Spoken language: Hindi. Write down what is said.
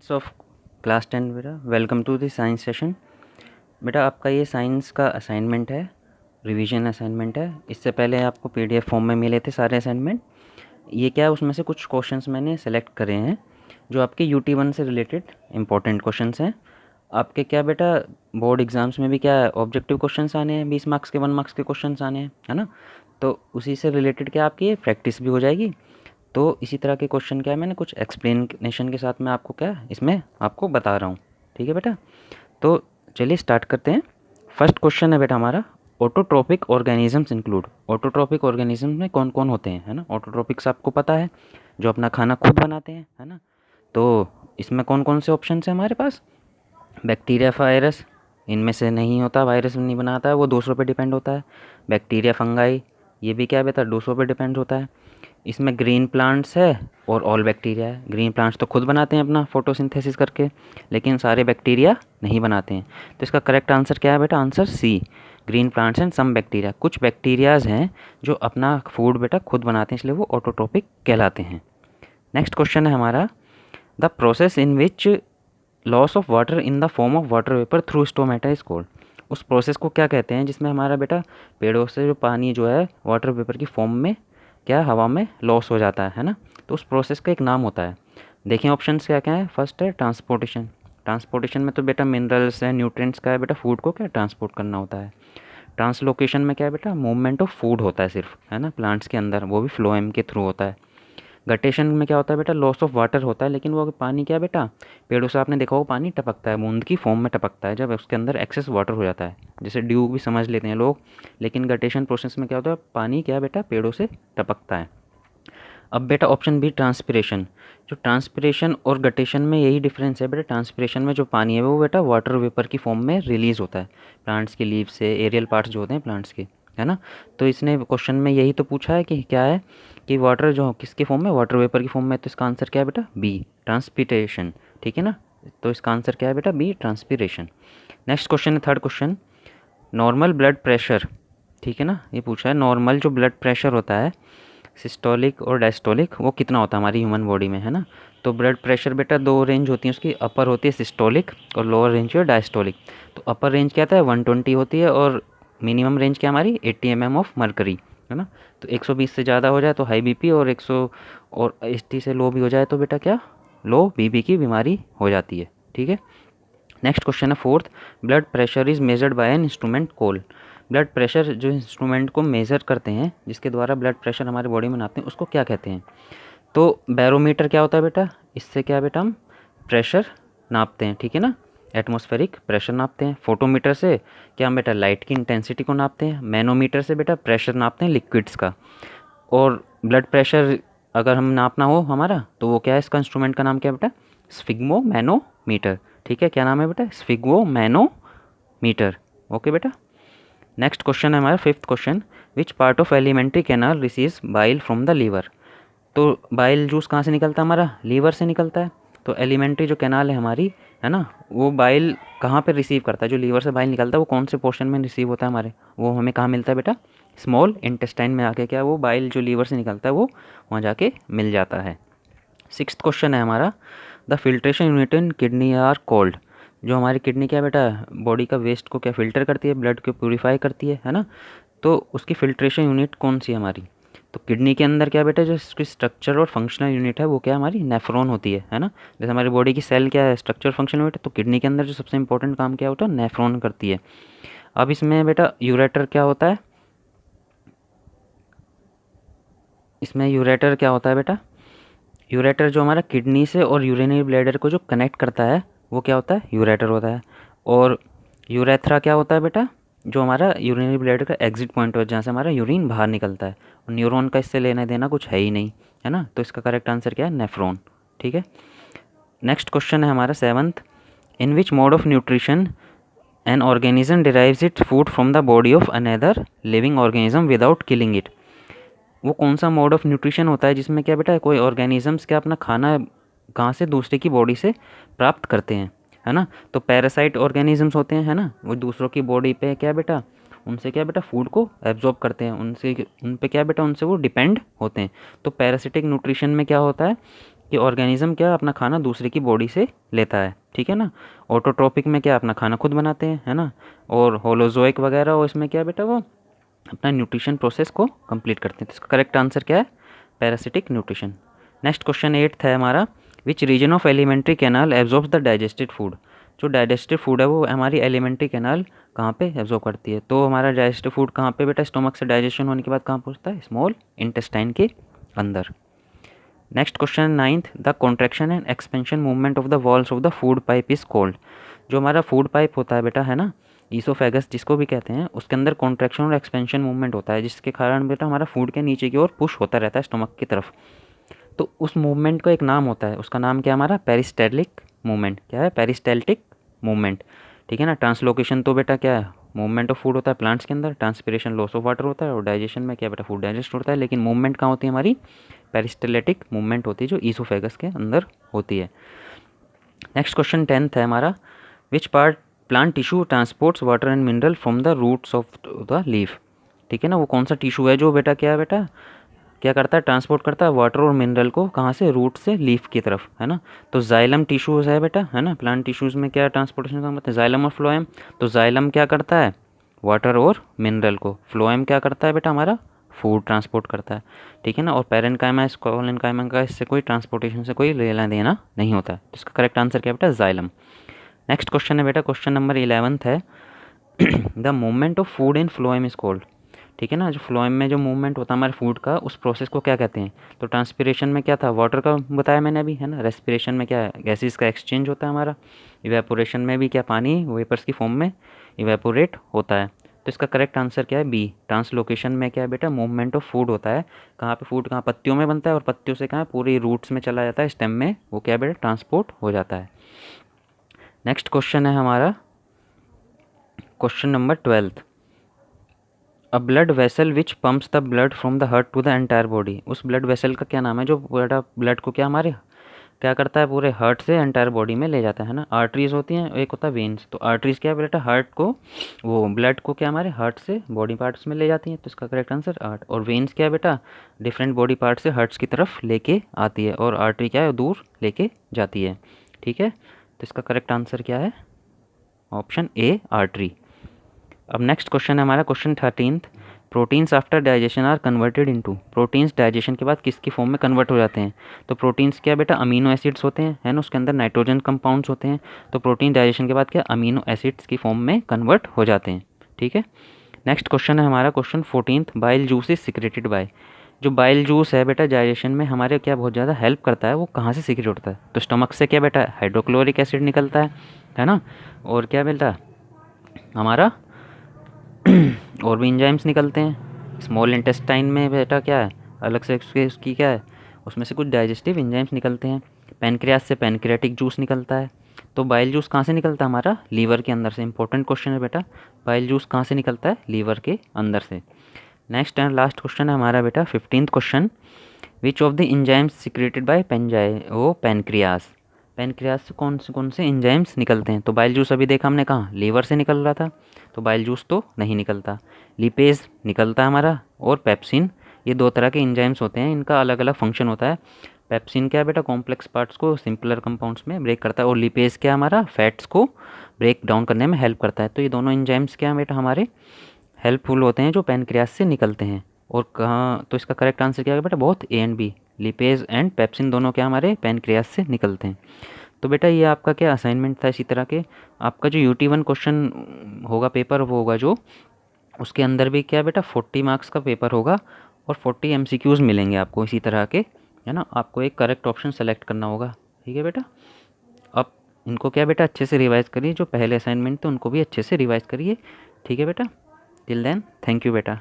स्टूडेंट्स ऑफ क्लास 10 बेटा, welcome to the science session. बेटा आपका ये साइंस का असाइनमेंट है, रिवीजन असाइनमेंट है। इससे पहले आपको पीडीएफ फॉर्म में मिले थे सारे असाइनमेंट। ये क्या है, उसमें से कुछ क्वेश्चंस मैंने सेलेक्ट करे हैं जो आपके यूटी 1 से रिलेटेड इंपॉर्टेंट क्वेश्चंस हैं। आपके क्या बेटा बोर्ड एग्ज़ाम्स में भी क्या ऑब्जेक्टिव क्वेश्चंस आने हैं, 20 मार्क्स के 1 मार्क्स के क्वेश्चंस आने हैं, है ना। तो उसी से रिलेटेड क्या आपकी ये प्रैक्टिस भी हो जाएगी। तो इसी तरह के क्वेश्चन क्या है, मैंने कुछ एक्सप्लेनेशन के साथ में आपको क्या इसमें आपको बता रहा हूँ। ठीक है बेटा, तो चलिए स्टार्ट करते हैं। फर्स्ट क्वेश्चन है बेटा हमारा, autotrophic organisms include. Autotrophic organisms में कौन कौन होते हैं, है ना। ऑटोट्रोपिक्स आपको पता है, जो अपना खाना खुद बनाते हैं, है ना। तो इसमें कौन कौन से ऑप्शन हैं हमारे पास। बैक्टीरिया, वायरस, इनमें से नहीं होता, वायरस नहीं बनाता है, वो दूसरों पे डिपेंड होता है। बैक्टीरिया, फंगाई, ये भी क्या है बेटा दूसरों पे डिपेंड होता है। इसमें ग्रीन प्लांट्स है और ऑल बैक्टीरिया है। ग्रीन प्लांट्स तो खुद बनाते हैं अपना फोटोसिंथेसिस करके, लेकिन सारे बैक्टीरिया नहीं बनाते हैं। तो इसका करेक्ट आंसर क्या है बेटा, answer C, green plants and some bacteria. कुछ बैक्टीरियाज हैं जो अपना फूड बेटा खुद बनाते हैं, इसलिए वो ऑटोट्रोपिक कहलाते हैं। नेक्स्ट क्वेश्चन है हमारा, the process in which loss of water in the form of water vapour through stomata is called. उस प्रोसेस को क्या कहते हैं जिसमें हमारा बेटा पेड़ों से जो पानी जो है वाटर वेपर की फॉर्म में क्या हवा में लॉस हो जाता है ना। तो उस प्रोसेस का एक नाम होता है। देखिए ऑप्शंस क्या क्या है। फर्स्ट है ट्रांसपोर्टेशन। ट्रांसपोर्टेशन में तो बेटा मिनरल्स है, न्यूट्रिएंट्स का है बेटा, फूड को क्या ट्रांसपोर्ट करना होता है। ट्रांसलोकेशन में क्या है बेटा, मूवमेंट ऑफ फूड होता है सिर्फ, है ना, प्लांट्स के अंदर, वो भी फ्लोएम के थ्रू होता है। गटेशन में क्या होता है बेटा, लॉस ऑफ वाटर होता है, लेकिन वो पानी क्या बेटा पेड़ों से आपने देखा होगा पानी टपकता है, बूंद की फॉर्म में टपकता है जब उसके अंदर एक्सेस वाटर हो जाता है, जैसे ड्यू भी समझ लेते हैं लोग। लेकिन गटेशन प्रोसेस में क्या होता है, पानी क्या बेटा पेड़ों से टपकता है। अब बेटा ऑप्शन बी ट्रांसपिरेशन। जो ट्रांसपिरेशन और गटेशन में यही डिफरेंस है बेटा, ट्रांसपिरेशन में जो पानी है वो बेटा वाटर वेपर की फॉर्म में रिलीज़ होता है प्लांट्स के लीव से, एरियल पार्ट्स जो होते हैं प्लांट्स के, है ना। तो इसने क्वेश्चन में यही तो पूछा है कि क्या है कि वाटर जो किसके फॉर्म में, वाटर वेपर की फॉर्म में। तो इसका आंसर क्या है बेटा, बी, ट्रांसपिरेशन। ठीक है ना, तो इसका आंसर क्या है बेटा, बी, ट्रांसपिरेशन। नेक्स्ट क्वेश्चन है third question, normal blood pressure. ठीक है ना, ये पूछा है नॉर्मल जो ब्लड प्रेशर होता है सिस्टोलिक और डायस्टोलिक, वो कितना होता है हमारी ह्यूमन बॉडी में, है ना। तो ब्लड प्रेशर बेटा दो रेंज होती है उसकी, अपर होती है सिस्टोलिक और लोअर रेंज है डायस्टोलिक। तो अपर रेंज क्या था है 120 होती है और मिनिमम रेंज क्या हमारी 80 mm ऑफ मरकरी, है ना। तो 120 से ज़्यादा हो जाए तो हाई बीपी, और 100 और 80 से लो भी हो जाए तो बेटा क्या लो बीपी की बीमारी हो जाती है। ठीक है। नेक्स्ट क्वेश्चन है fourth, blood pressure is measured by an instrument called. Blood pressure जो इंस्ट्रूमेंट को मेज़र करते हैं, जिसके द्वारा ब्लड प्रेशर हमारे बॉडी में नापते हैं, उसको क्या कहते हैं। तो बैरोमीटर क्या होता है बेटा, इससे क्या बेटा हम प्रेशर नापते हैं, ठीक है ना, एटमॉस्फेरिक प्रेशर नापते हैं। फोटोमीटर से क्या हम बेटा लाइट की इंटेंसिटी को नापते हैं। मैनोमीटर से बेटा प्रेशर नापते हैं लिक्विड्स का। और ब्लड प्रेशर अगर हम नापना हो हमारा तो वो क्या है, इसका इंस्ट्रूमेंट का नाम क्या है बेटा, स्फिग्मो मैनोमीटर। ठीक है, क्या नाम है बेटा, स्फिग्मो मैनोमीटर। ओके बेटा। नेक्स्ट क्वेश्चन है हमारा fifth question, which part of alimentary canal receives bile from the liver. तो बाइल जूस कहाँ से निकलता है हमारा, लीवर से निकलता है। तो एलिमेंट्री जो कैनाल है हमारी, है ना, वो बाइल कहाँ पे रिसीव करता है, जो लीवर से बाइल निकलता है वो कौन से पोर्शन में रिसीव होता है हमारे, वो हमें कहाँ मिलता है बेटा, स्मॉल इंटेस्टाइन में आके क्या वो बाइल जो लीवर से निकलता है वो वहाँ जाके मिल जाता है। सिक्स्थ क्वेश्चन है हमारा, the filtration unit in kidney are called. जो हमारी किडनी क्या बेटा बॉडी का वेस्ट को क्या फ़िल्टर करती है, ब्लड को प्यूरीफाई करती है ना। तो उसकी फ़िल्ट्रेशन यूनिट कौन सी है हमारी। तो किडनी के अंदर क्या बेटा जो इसकी स्ट्रक्चर और फंक्शनल यूनिट है वो क्या हमारी नेफ्रॉन होती है ना। जैसे हमारी बॉडी की सेल क्या है स्ट्रक्चर फंक्शनल यूनिट है, तो किडनी के अंदर जो सबसे इंपॉर्टेंट काम क्या होता है नेफ्रॉन करती है। अब इसमें बेटा यूरेटर क्या होता है, इसमें यूरेटर क्या होता है बेटा, यूरेटर जो हमारा किडनी से और यूरिनरी ब्लैडर को जो कनेक्ट करता है वो क्या होता है, यूरेटर होता है। और यूरेथ्रा क्या होता है बेटा, जो हमारा यूरिनरी ब्लैडर का एग्जिट पॉइंट है जहाँ से हमारा यूरिन बाहर निकलता है। और न्यूरॉन का इससे लेना देना कुछ है ही नहीं, है ना। तो इसका करेक्ट आंसर क्या है, नेफ्रॉन। ठीक है। नेक्स्ट क्वेश्चन है हमारा seventh, in which mode of nutrition an organism derives it food from the body of another living organism without killing it. वो कौन सा मोड ऑफ न्यूट्रिशन होता है जिसमें क्या बेटा कोई ऑर्गेनिजम्स क्या अपना खाना कहाँ से दूसरे की बॉडी से प्राप्त करते हैं, है ना। तो पैरासाइट ऑर्गेनिजम्स होते हैं, है ना, वो दूसरों की बॉडी पे क्या बेटा उनसे क्या बेटा फूड को एब्जॉर्ब करते हैं, उनसे उन पे क्या बेटा उनसे वो डिपेंड होते हैं। तो पैरासिटिक न्यूट्रिशन में क्या होता है कि ऑर्गेनिज्म क्या अपना खाना दूसरे की बॉडी से लेता है, ठीक है ना। ऑटोट्रोपिक में क्या अपना खाना खुद बनाते हैं, है ना। और होलोजोइक वगैरह और इसमें क्या है बेटा, वो अपना न्यूट्रिशन प्रोसेस को कंप्लीट करते हैं। तो इसका करेक्ट आंसर क्या है, पैरासिटिक न्यूट्रिशन। नेक्स्ट क्वेश्चन 8 है हमारा, which region of alimentary canal absorbs the digested food. जो डाइजेस्टेड फूड है वो हमारी एलिमेंट्री कैनाल कहाँ पे एब्जॉर्ब करती है। तो हमारा डाइजेस्टेड फूड कहाँ पे बेटा, स्टोमक से डाइजेशन होने के बाद कहाँ पहुँचता है, स्मॉल इंटेस्टाइन के अंदर। Next question 9th, the contraction and expansion movement of the walls of the food pipe is called. जो हमारा फूड पाइप होता है बेटा, है ना, ईसोफेगस जिसको भी कहते हैं, उसके अंदर कॉन्ट्रैक्शन और एक्सपेंशन मूवमेंट होता है, जिसके कारण बेटा हमारा फूड के नीचे की ओर पुश होता रहता है स्टोमक की तरफ। तो उस मूवमेंट का एक नाम होता है, उसका नाम क्या है हमारा, पेरिस्टेलिक मूवमेंट। क्या है, पेरिस्टेल्टिक मूवमेंट, ठीक है ना। ट्रांसलोकेशन तो बेटा क्या है, मूवमेंट ऑफ फूड होता है प्लांट्स के अंदर, ट्रांसपिरेशन लॉस ऑफ वाटर होता है, और डाइजेशन में क्या बेटा, फूड डाइजेस्ट होता है। लेकिन मूवमेंट कहाँ होती है हमारी, पेरिस्टेलेटिक मूवमेंट होती है, जो ईसोफेगस के अंदर होती है। नेक्स्ट क्वेश्चन 10th है हमारा, which part plant tissue transports water and mineral from the roots of the leaf. ठीक है ना, वो कौन सा टिश्यू है जो बेटा क्या है बेटा, क्या करता है, ट्रांसपोर्ट करता है वाटर और मिनरल को, कहाँ से, रूट से लीफ की तरफ, है ना। तो जाइलम टिश्यूज़ है बेटा, है ना, प्लांट टिश्यूज़ में क्या ट्रांसपोर्टेशन का मतलब है, जाइलम और फ्लोएम। तो जाइलम क्या करता है, वाटर और मिनरल को, फ्लोएम क्या करता है बेटा हमारा, फूड ट्रांसपोर्ट करता है, ठीक है ना। और पेरेन्काइमा कोलेनकाइमा का इससे कोई ट्रांसपोर्टेशन से कोई लेना देना नहीं होता है। तो इसका करेक्ट आंसर क्या है बेटा, जाइलम। नेक्स्ट क्वेश्चन है बेटा, क्वेश्चन नंबर 11th है, the movement of food in phloem is called. ठीक है ना, जो फ्लोएम में जो मूवमेंट होता है हमारे फूड का, उस प्रोसेस को क्या कहते हैं। तो ट्रांसपिरेशन में क्या था, वाटर का बताया मैंने अभी, है ना। रेस्पिरेशन में क्या है, गैसेस का एक्सचेंज होता है हमारा। इवेपोरेशन में भी क्या, पानी वेपर्स की फॉर्म में इवेपोरेट होता है। तो इसका करेक्ट आंसर क्या है, बी। ट्रांसलोकेशन में क्या है बेटा, मूवमेंट ऑफ फूड होता है। कहाँ पे फूड, कहाँ पत्तियों में बनता है, और पत्तियों से कहाँ पूरी रूट्स में चला जाता है, स्टेम में, वो क्या है बेटा, ट्रांसपोर्ट हो जाता है। नेक्स्ट क्वेश्चन है हमारा question number 12th, a blood vessel which pumps the blood from the heart to the entire body. उस ब्लड वेसल का क्या नाम है जो बेटा ब्लड को क्या हमारे क्या करता है, पूरे हार्ट से एंटायर बॉडी में ले जाता है ना। आर्टरीज होती हैं, एक होता है वेन्स। तो आर्टरीज क्या है बेटा, हार्ट को, वो ब्लड को क्या हमारे हार्ट से बॉडी पार्ट्स में ले जाती हैं। तो इसका करेक्ट आंसर आर्ट। और वेन्स क्या है बेटा, डिफरेंट बॉडी पार्ट से हार्ट्स की तरफ लेके आती है, और आर्टरी क्या है, दूर लेके जाती है, ठीक है। तो इसका करेक्ट आंसर क्या है, ऑप्शन ए, आर्टरी। अब नेक्स्ट क्वेश्चन है हमारा question 13th, proteins after digestion are converted into. Proteins digestion के बाद किसकी फॉर्म में कन्वर्ट हो जाते हैं। तो प्रोटीन्स क्या बेटा, अमीनो एसिड्स होते हैं, है ना, उसके अंदर नाइट्रोजन कंपाउंड्स होते हैं। तो प्रोटीन डाइजेशन के बाद क्या, अमीनो एसिड्स की फॉर्म में कन्वर्ट हो जाते हैं, ठीक है। नेक्स्ट क्वेश्चन है हमारा question 14th, bile juice is secreted by. जो बाइल जूस है बेटा डाइजेशन में हमारे क्या बहुत ज़्यादा हेल्प करता है, वो कहाँ से सीक्रेट होता है। तो स्टमक से क्या बेटा, हाइड्रोक्लोरिक एसिड निकलता है ना। और क्या बेटा हमारा और भी इंजाइम्स निकलते हैं। स्मॉल इंटेस्टाइन में बेटा क्या है, अलग से उसकी क्या है, उसमें से कुछ डाइजेस्टिव इंजाइम्स निकलते हैं। पैनक्रियास से पैनक्रियाटिक जूस निकलता है। तो बाइल जूस कहाँ से निकलता है, हमारा लीवर के अंदर से। इंपॉर्टेंट क्वेश्चन है बेटा, बाइल जूस कहाँ से निकलता है, लीवर के अंदर से। नेक्स्ट एंड लास्ट क्वेश्चन है हमारा बेटा 15th question, which of the enzymes secreted by pancreas. Pancreas से कौन से इंजाइम्स निकलते हैं। तो बाइल जूस अभी देखा हमने, कहाँ, लीवर से निकल रहा था, तो बाइल जूस तो नहीं निकलता। लिपेज निकलता है हमारा, और पेप्सिन। ये दो तरह के इंजाइम्स होते हैं, इनका अलग अलग फंक्शन होता है। पेप्सिन क्या है बेटा, कॉम्प्लेक्स पार्ट्स को सिंपलर कंपाउंड्स में ब्रेक करता है, और लिपेज क्या हमारा, फैट्स को ब्रेक डाउन करने में हेल्प करता है। तो ये दोनों इंजाइम्स क्या है बेटा हमारे हेल्पफुल होते हैं, जो पैनक्रियास से निकलते हैं। और कहाँ, तो इसका करेक्ट आंसर क्या है बेटा, बहुत A and B, lipase and pepsin दोनों क्या हमारे पैनक्रियास से निकलते हैं। तो बेटा ये आपका क्या असाइनमेंट था। इसी तरह के आपका जो UT1 क्वेश्चन होगा पेपर, वो होगा जो उसके अंदर भी क्या बेटा 40 मार्क्स का पेपर होगा, और 40 MCQs मिलेंगे आपको इसी तरह के, है ना। आपको एक करेक्ट ऑप्शन सेलेक्ट करना होगा, ठीक है बेटा। अब इनको क्या बेटा अच्छे से रिवाइज़ करिए, जो पहले असाइनमेंट थे उनको भी अच्छे से रिवाइज़ करिए, ठीक है बेटा। टिल देन थैंक यू बेटा।